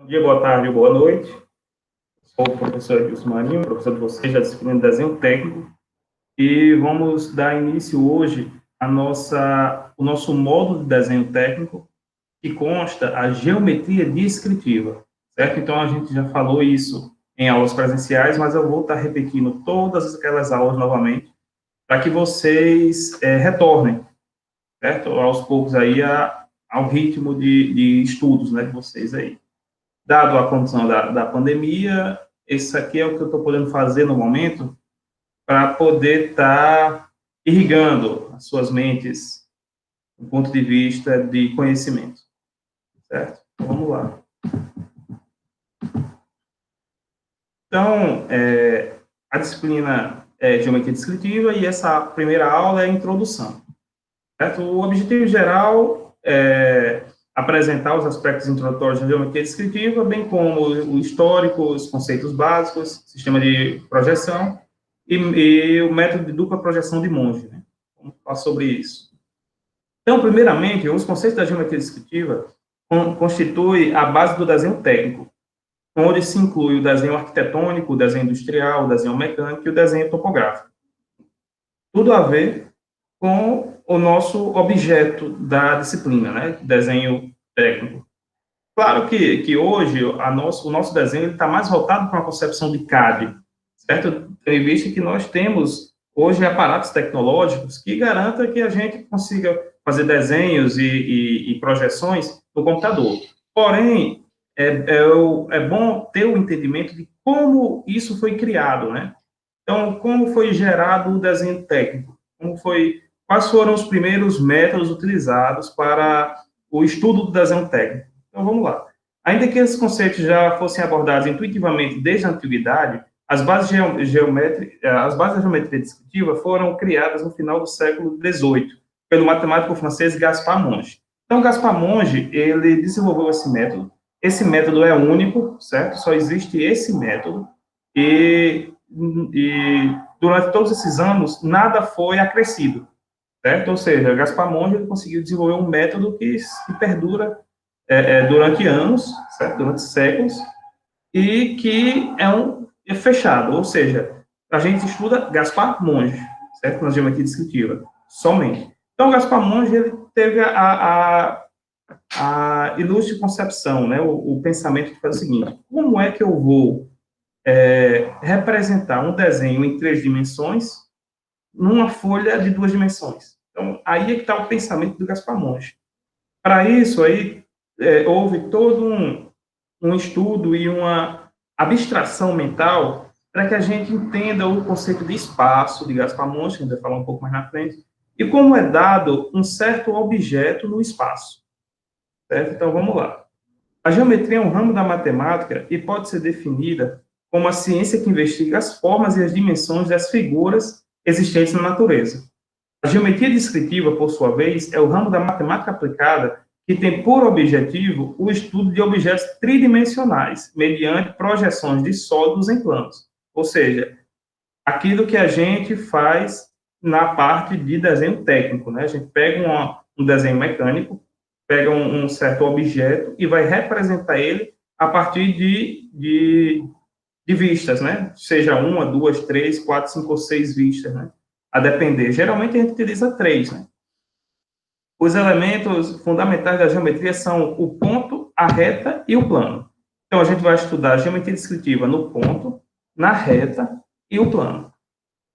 Bom dia, boa tarde, boa noite. Sou o professor Edilson Marinho, professor de vocês da disciplina de desenho técnico, e vamos dar início hoje o nosso módulo de desenho técnico, que consta a geometria descritiva, certo? Então, a gente já falou isso em aulas presenciais, mas eu vou estar repetindo todas aquelas aulas novamente, para que vocês retornem, certo? Aos poucos aí ao ritmo de estudos, né, de vocês aí. Dado a condição da pandemia, esse aqui é o que eu estou podendo fazer no momento para poder estar irrigando as suas mentes do ponto de vista de conhecimento, certo? Então, vamos lá. Então, a disciplina é geometria descritiva e essa primeira aula é a introdução, certo? O objetivo geral é apresentar os aspectos introdutórios da geometria descritiva, bem como o histórico, os conceitos básicos, sistema de projeção e o método de dupla projeção de Monge, né? Vamos falar sobre isso. Então, primeiramente, os conceitos da geometria descritiva constituem a base do desenho técnico, onde se inclui o desenho arquitetônico, o desenho industrial, o desenho mecânico e o desenho topográfico. Tudo a ver com o nosso objeto da disciplina, né? Desenho técnico. Claro que hoje o nosso desenho está mais voltado para uma concepção de CAD, certo? Tendo em vista que nós temos hoje aparatos tecnológicos que garantam que a gente consiga fazer desenhos e projeções no computador. Porém, é bom ter o entendimento de como isso foi criado, né? Então, como foi gerado o desenho técnico? Quais foram os primeiros métodos utilizados para o estudo do desenho técnico? Então, vamos lá. Ainda que esses conceitos já fossem abordados intuitivamente desde a antiguidade, as bases da geometria descritiva foram criadas no final do século XVIII, pelo matemático francês Gaspard Monge. Então, Gaspard Monge, ele desenvolveu esse método. Esse método é único, certo? Só existe esse método. E durante todos esses anos, nada foi acrescido, certo? Ou seja, Gaspar Monge conseguiu desenvolver um método que perdura durante anos, certo? Durante séculos, e que é fechado, ou seja, a gente estuda Gaspar Monge, certo? Na geometria descritiva, somente. Então, Gaspar Monge, ele teve a ilustre concepção, né? O pensamento que faz o seguinte: como é que eu vou representar um desenho em 3 dimensões numa folha de 2 dimensões? Então, aí é que está o pensamento do Gaspar Monge. Para isso, aí, houve todo um estudo e uma abstração mental para que a gente entenda o conceito de espaço de Gaspar Monge, que a gente vai falar um pouco mais na frente, e como é dado um certo objeto no espaço. Certo? Então, vamos lá. A geometria é um ramo da matemática e pode ser definida como a ciência que investiga as formas e as dimensões das figuras existentes na natureza. A geometria descritiva, por sua vez, é o ramo da matemática aplicada que tem por objetivo o estudo de objetos tridimensionais, mediante projeções de sólidos em planos. Ou seja, aquilo que a gente faz na parte de desenho técnico, né? A gente pega um desenho mecânico, pega um certo objeto e vai representar ele a partir de vistas, né? Seja uma, duas, três, quatro, cinco ou seis vistas, né? A depender. Geralmente a gente utiliza três, né? Os elementos fundamentais da geometria são o ponto, a reta e o plano. Então, a gente vai estudar a geometria descritiva no ponto, na reta e o plano.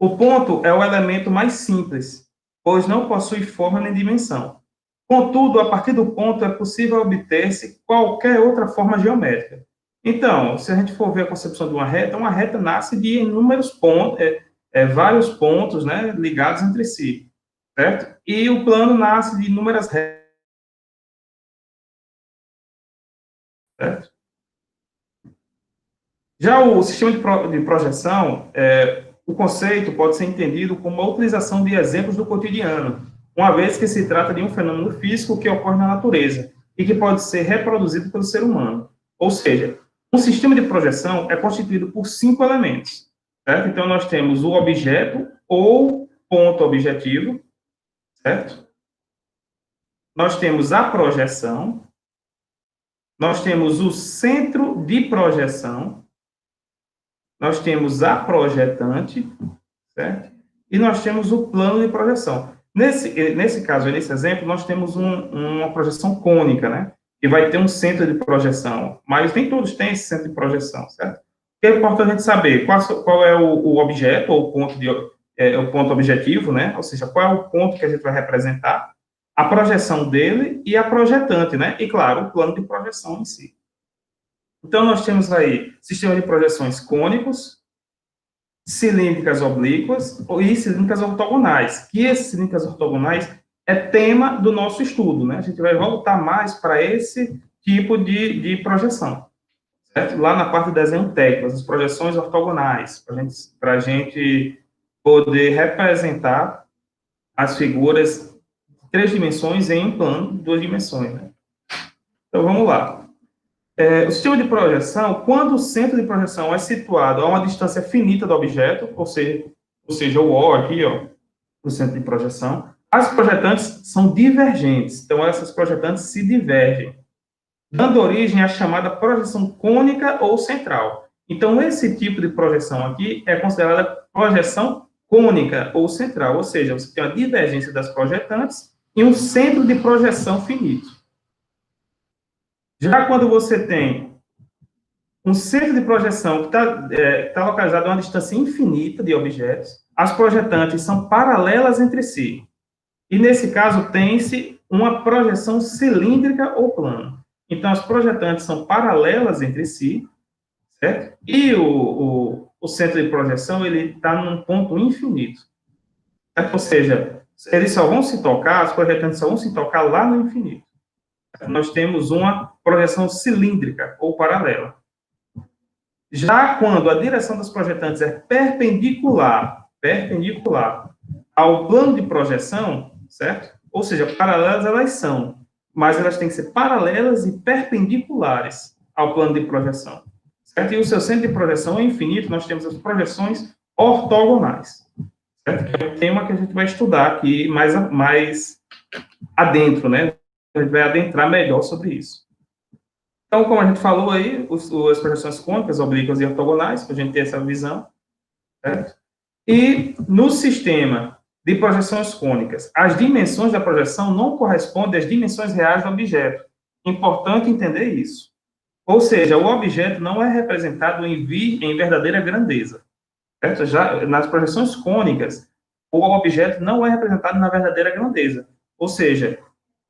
O ponto é o elemento mais simples, pois não possui forma nem dimensão. Contudo, a partir do ponto é possível obter-se qualquer outra forma geométrica. Então, se a gente for ver a concepção de uma reta nasce de inúmeros pontos, vários pontos, né, ligados entre si, certo? E o plano nasce de inúmeras retas, certo? Já o sistema de projeção, o conceito pode ser entendido como a utilização de exemplos do cotidiano, uma vez que se trata de um fenômeno físico que ocorre na natureza e que pode ser reproduzido pelo ser humano. Ou seja, um sistema de projeção é constituído por 5 elementos, certo? Então, nós temos o objeto ou ponto objetivo, certo? Nós temos a projeção, nós temos o centro de projeção, nós temos a projetante, certo? E nós temos o plano de projeção. Nesse caso, nesse exemplo, nós temos uma projeção cônica, né? Que vai ter um centro de projeção, mas nem todos têm esse centro de projeção, certo? O que é importante a gente saber qual é o objeto, ou o ponto objetivo, né? Ou seja, qual é o ponto que a gente vai representar, a projeção dele e a projetante, né? E, claro, o plano de projeção em si. Então, nós temos aí sistema de projeções cônicos, cilíndricas oblíquas e cilíndricas ortogonais, que esses cilíndricas ortogonais é tema do nosso estudo, né? A gente vai voltar mais para esse tipo de projeção, certo? Lá na parte de desenho técnico, as projeções ortogonais, para a gente poder representar as figuras de 3 dimensões em um plano de 2 dimensões, né? Então, vamos lá. O sistema de projeção, quando o centro de projeção é situado a uma distância finita do objeto, ou seja, o O aqui, ó, o centro de projeção, as projetantes são divergentes. Então, essas projetantes se divergem, dando origem à chamada projeção cônica ou central. Então, esse tipo de projeção aqui é considerada projeção cônica ou central, ou seja, você tem a divergência das projetantes e um centro de projeção finito. Já quando você tem um centro de projeção que está localizado a uma distância infinita de objetos, as projetantes são paralelas entre si. E, nesse caso, tem-se uma projeção cilíndrica ou plana. Então, as projetantes são paralelas entre si, certo? E o centro de projeção, ele está num ponto infinito. Certo? Ou seja, eles só vão se tocar, as projetantes só vão se tocar lá no infinito. Nós temos uma projeção cilíndrica ou paralela. Já quando a direção das projetantes é perpendicular ao plano de projeção, certo? Ou seja, paralelas elas são, mas elas têm que ser paralelas e perpendiculares ao plano de projeção, certo? E o seu centro de projeção é infinito, nós temos as projeções ortogonais, certo? Que é o tema que a gente vai estudar aqui mais adentro, né? A gente vai adentrar melhor sobre isso. Então, como a gente falou aí, as projeções cônicas, oblíquas e ortogonais, para a gente ter essa visão, certo? E no sistema de projeções cônicas, as dimensões da projeção não correspondem às dimensões reais do objeto. Importante entender isso. Ou seja, o objeto não é representado em verdadeira grandeza, certo? Já nas projeções cônicas, o objeto não é representado na verdadeira grandeza. Ou seja,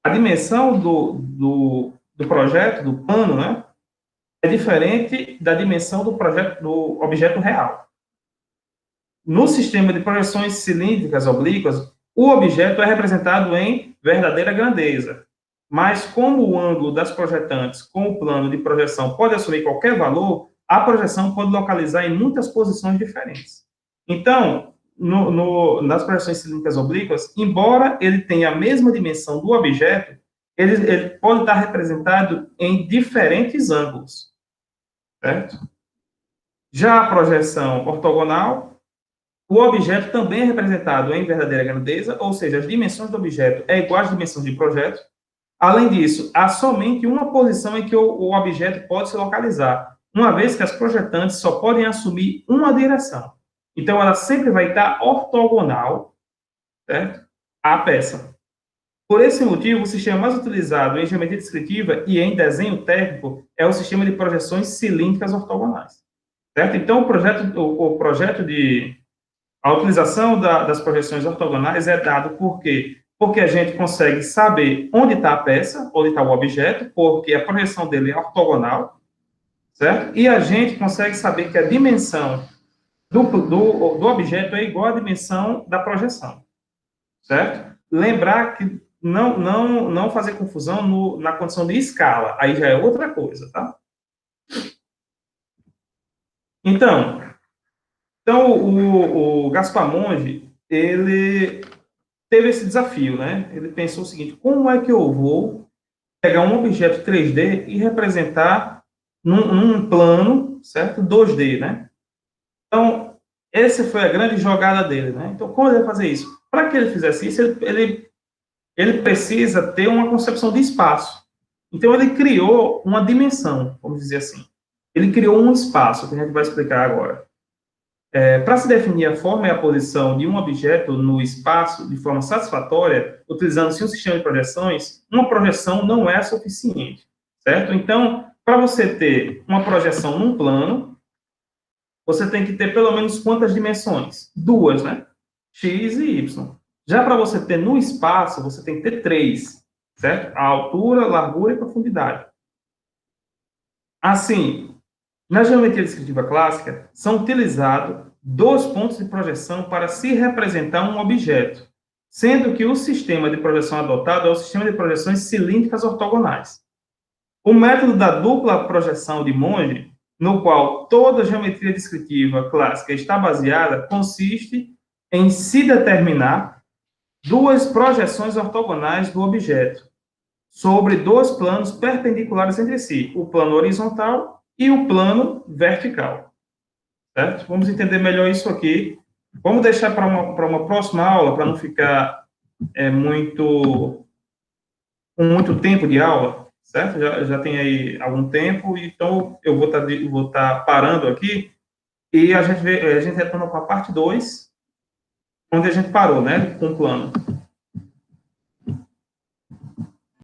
a dimensão do projeto, do plano, né, é diferente da dimensão do objeto real. No sistema de projeções cilíndricas oblíquas, o objeto é representado em verdadeira grandeza, mas como o ângulo das projetantes com o plano de projeção pode assumir qualquer valor, a projeção pode localizar em muitas posições diferentes. Então, nas projeções cilíndricas oblíquas, embora ele tenha a mesma dimensão do objeto, ele pode estar representado em diferentes ângulos, certo? Já a projeção ortogonal, o objeto também é representado em verdadeira grandeza, ou seja, as dimensões do objeto é igual às dimensões do projeto. Além disso, há somente uma posição em que o objeto pode se localizar, uma vez que as projetantes só podem assumir uma direção. Então, ela sempre vai estar ortogonal, certo, à peça. Por esse motivo, o sistema mais utilizado em geometria descritiva e em desenho técnico é o sistema de projeções cilíndricas ortogonais, certo? Então, a utilização das projeções ortogonais é dado por quê? Porque a gente consegue saber onde está a peça, onde está o objeto, porque a projeção dele é ortogonal, certo? E a gente consegue saber que a dimensão do objeto é igual à dimensão da projeção, certo? Lembrar que não fazer confusão na condição de escala, aí já é outra coisa, tá? Então o Gaspar Monge, ele teve esse desafio, né? Ele pensou o seguinte: como é que eu vou pegar um objeto 3D e representar num plano, certo? 2D, né? Então, essa foi a grande jogada dele, né? Então, como ele vai fazer isso? Para que ele fizesse isso, ele precisa ter uma concepção de espaço, Então, ele criou uma dimensão, vamos dizer assim. Ele criou um espaço, que a gente vai explicar agora. Para se definir a forma e a posição de um objeto no espaço de forma satisfatória, utilizando-se um sistema de projeções, uma projeção não é suficiente, certo? Então, para você ter uma projeção num plano, você tem que ter pelo menos quantas dimensões? Duas, né? X e Y. Já para você ter no espaço, você tem que ter três, certo? A altura, largura e profundidade. Assim, na geometria descritiva clássica, são utilizados dois pontos de projeção para se representar um objeto, sendo que o sistema de projeção adotado é o sistema de projeções cilíndricas ortogonais. O método da dupla projeção de Monge, no qual toda a geometria descritiva clássica está baseada, consiste em se determinar duas projeções ortogonais do objeto sobre dois planos perpendiculares entre si, o plano horizontal e o plano vertical. Certo? Vamos entender melhor isso aqui. Vamos deixar para uma próxima aula, para não ficar com muito tempo de aula, certo? Já tem aí algum tempo, então eu vou tá parando aqui e a gente retorna com a parte 2, onde a gente parou, né, com o plano.